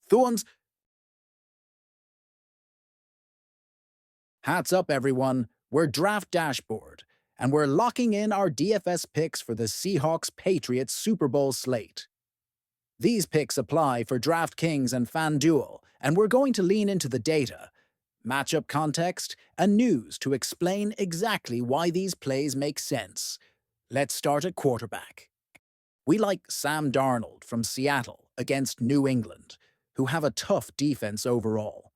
Thorns, hats up everyone, we're Draft Dashboard, and we're locking in our DFS picks for the Seahawks-Patriots Super Bowl slate. These picks apply for DraftKings and FanDuel, and we're going to lean into the data, matchup context, and news to explain exactly why these plays make sense. Let's start at quarterback. We like Sam Darnold from Seattle against New England, who have a tough defense overall.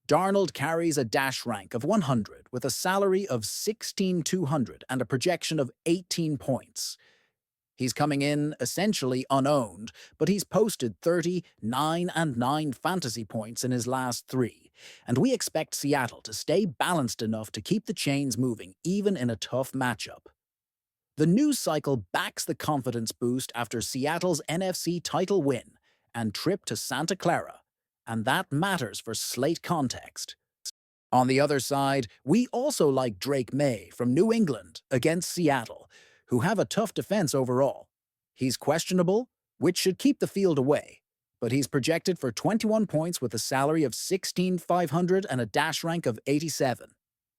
Darnold carries a dash rank of 100 with a salary of 16,200 and a projection of 18 points. He's coming in essentially unowned, but he's posted 30, 9, and 9 fantasy points in his last 3, and we expect Seattle to stay balanced enough to keep the chains moving even in a tough matchup. The news cycle backs the confidence boost after Seattle's NFC title win and trip to Santa Clara, and that matters for slate context. On the other side, we also like Drake May from New England against Seattle, who have a tough defense overall. He's questionable, which should keep the field away, but he's projected for 21 points with a salary of 16,500 and a dash rank of 87.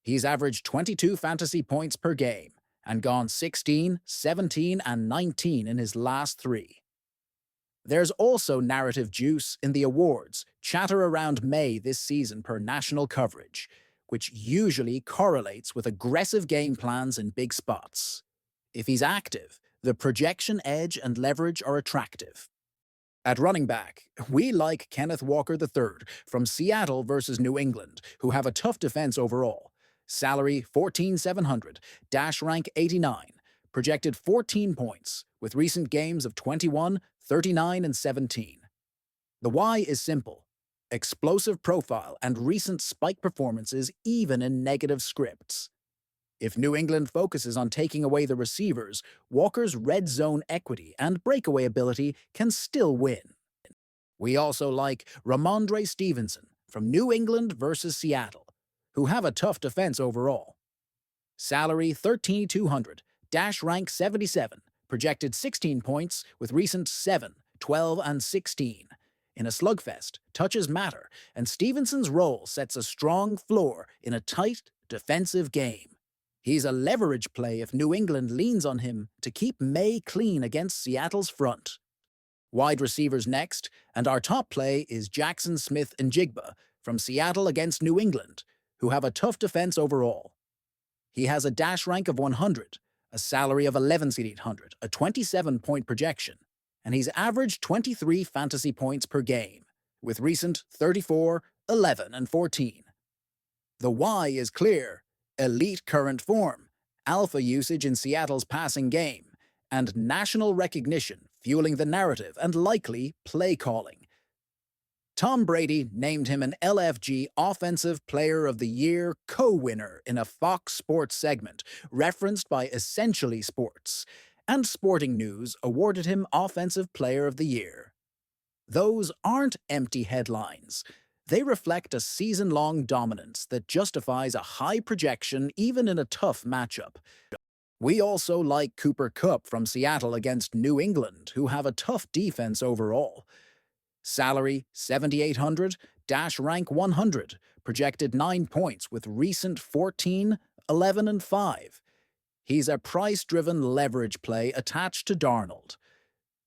He's averaged 22 fantasy points per game and gone 16, 17, and 19 in his last 3. There's also narrative juice in the awards, chatter around May this season per national coverage, which usually correlates with aggressive game plans in big spots. If he's active, the projection edge and leverage are attractive. At running back, we like Kenneth Walker III from Seattle versus New England, who have a tough defense overall. Salary 14,700, dash rank 89, projected 14 points, with recent games of 21, 39, and 17. The why is simple: explosive profile and recent spike performances even in negative scripts. If New England focuses on taking away the receivers, Walker's red zone equity and breakaway ability can still win. We also like Ramondre Stevenson from New England versus Seattle, who have a tough defense overall. Salary 13,200, dash rank 77, projected 16 points with recent 7, 12, and 16. In a slugfest, touches matter, and Stevenson's role sets a strong floor in a tight, defensive game. He's a leverage play if New England leans on him to keep May clean against Seattle's front. Wide receivers next, and our top play is Jackson Smith-Njigba from Seattle against New England, who have a tough defense overall. He has a dash rank of 100, a salary of 11,800, a 27-point projection, and he's averaged 23 fantasy points per game, with recent 34, 11, and 14. The why is clear: elite current form, alpha usage in Seattle's passing game, and national recognition fueling the narrative and likely play calling. Tom Brady named him an LFG Offensive Player of the Year co-winner in a Fox Sports segment referenced by Essentially Sports, and Sporting News awarded him Offensive Player of the Year. Those aren't empty headlines. They reflect a season-long dominance that justifies a high projection even in a tough matchup. We also like Cooper Kupp from Seattle against New England, who have a tough defense overall. Salary 7,800, dash rank 100, projected 9 points with recent 14, 11, and 5. He's a price-driven leverage play attached to Darnold.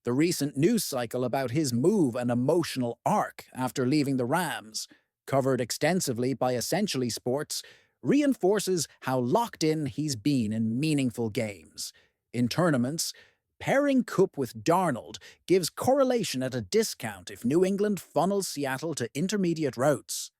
The recent news cycle about his move and emotional arc after leaving the Rams, covered extensively by Essentially Sports, reinforces how locked in he's been in meaningful games. In tournaments, pairing Kupp with Darnold gives correlation at a discount if New England funnels Seattle to intermediate routes.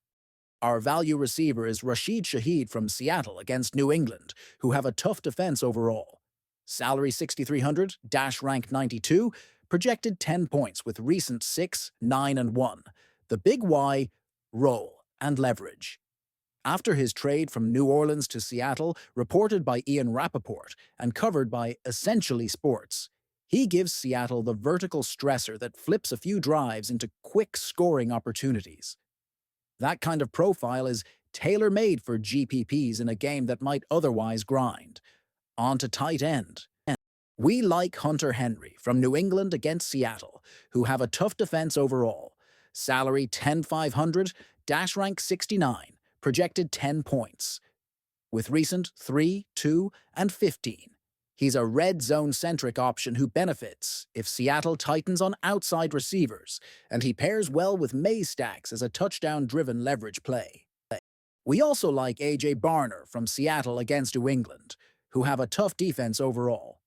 Our value receiver is Rashid Shaheed from Seattle against New England, who have a tough defense overall. Salary 6,300, dash rank 92, projected 10 points with recent 6, 9, and 1. The big why: role and leverage. After his trade from New Orleans to Seattle, reported by Ian Rappaport and covered by Essentially Sports, he gives Seattle the vertical stressor that flips a few drives into quick scoring opportunities. That kind of profile is tailor-made for GPPs in a game that might otherwise grind. On to tight end. We like Hunter Henry from New England against Seattle, who have a tough defense overall. Salary 10,500, dash rank 69, projected 10 points. With recent 3, 2, and 15. He's a red zone-centric option who benefits if Seattle tightens on outside receivers, and he pairs well with May stacks as a touchdown-driven leverage play. We also like A.J. Barner from Seattle against New England, who have a tough defense overall.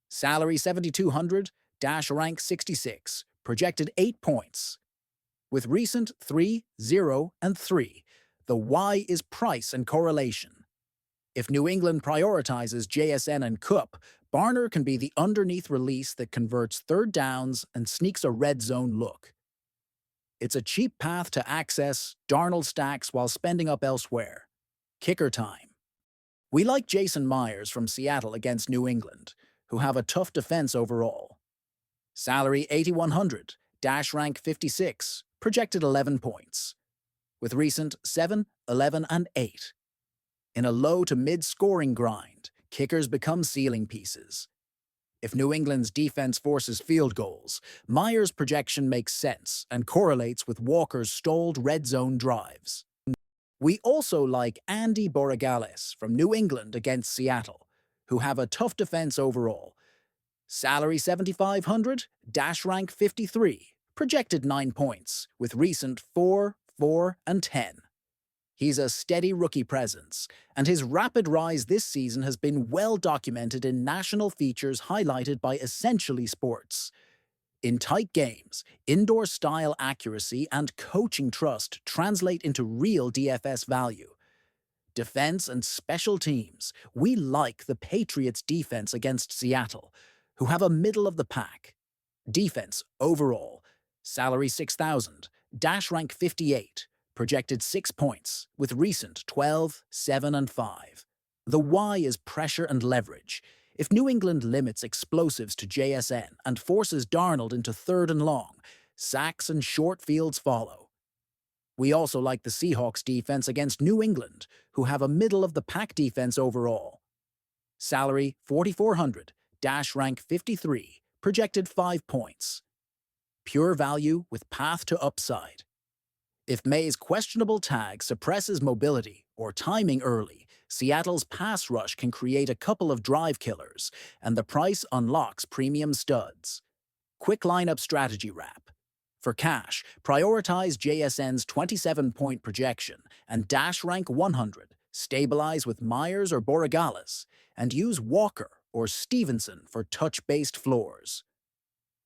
Salary 7,200, dash rank 66, projected 8 points. With recent 3, 0, and 3, the Y is price and correlation. If New England prioritizes JSN and Kupp, Barner can be the underneath release that converts third downs and sneaks a red zone look. It's a cheap path to access Darnold stacks while spending up elsewhere. Kicker time. We like Jason Myers from Seattle against New England, who have a tough defense overall. Salary 8,100, dash rank 56, projected 11 points. With recent 7, 11, and 8. In a low to mid-scoring grind, kickers become ceiling pieces. If New England's defense forces field goals, Myers' projection makes sense and correlates with Walker's stalled red zone drives. We also like Andy Borregales from New England against Seattle, who have a tough defense overall. Salary 7,500, dash rank 53, projected 9 points, with recent 4, 4, and 10. He's a steady rookie presence, and his rapid rise this season has been well documented in national features highlighted by Essentially Sports. In tight games, indoor-style accuracy and coaching trust translate into real DFS value. Defense and special teams, we like the Patriots' defense against Seattle, who have a middle-of-the-pack. Defense overall, salary 6,000, dash rank 58. Projected 6 points, with recent 12, 7, and 5. The Y is pressure and leverage. If New England limits explosives to JSN and forces Darnold into third and long, sacks and short fields follow. We also like the Seahawks defense against New England, who have a middle-of-the-pack defense overall. Salary 4,400, dash rank 53, projected 5 points. Pure value with path to upside. If May's questionable tag suppresses mobility or timing early, Seattle's pass rush can create a couple of drive killers, and the price unlocks premium studs. Quick lineup strategy wrap. For cash, prioritize JSN's 27-point projection and dash rank 100, stabilize with Myers or Borregales, and use Walker or Stevenson for touch-based floors.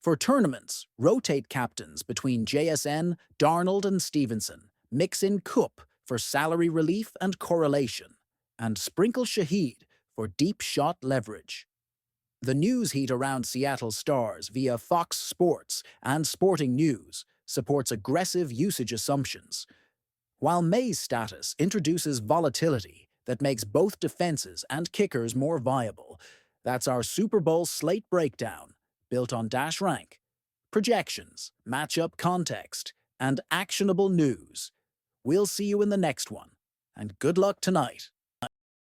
For tournaments, rotate captains between JSN, Darnold, and Stevenson, mix in Kupp for salary relief and correlation, and sprinkle Shaheed for deep shot leverage. The news heat around Seattle stars via Fox Sports and Sporting News supports aggressive usage assumptions, while May's status introduces volatility that makes both defenses and kickers more viable. That's our Super Bowl slate breakdown, built on dash rank, projections, matchup context, and actionable news. We'll see you in the next one, and good luck tonight.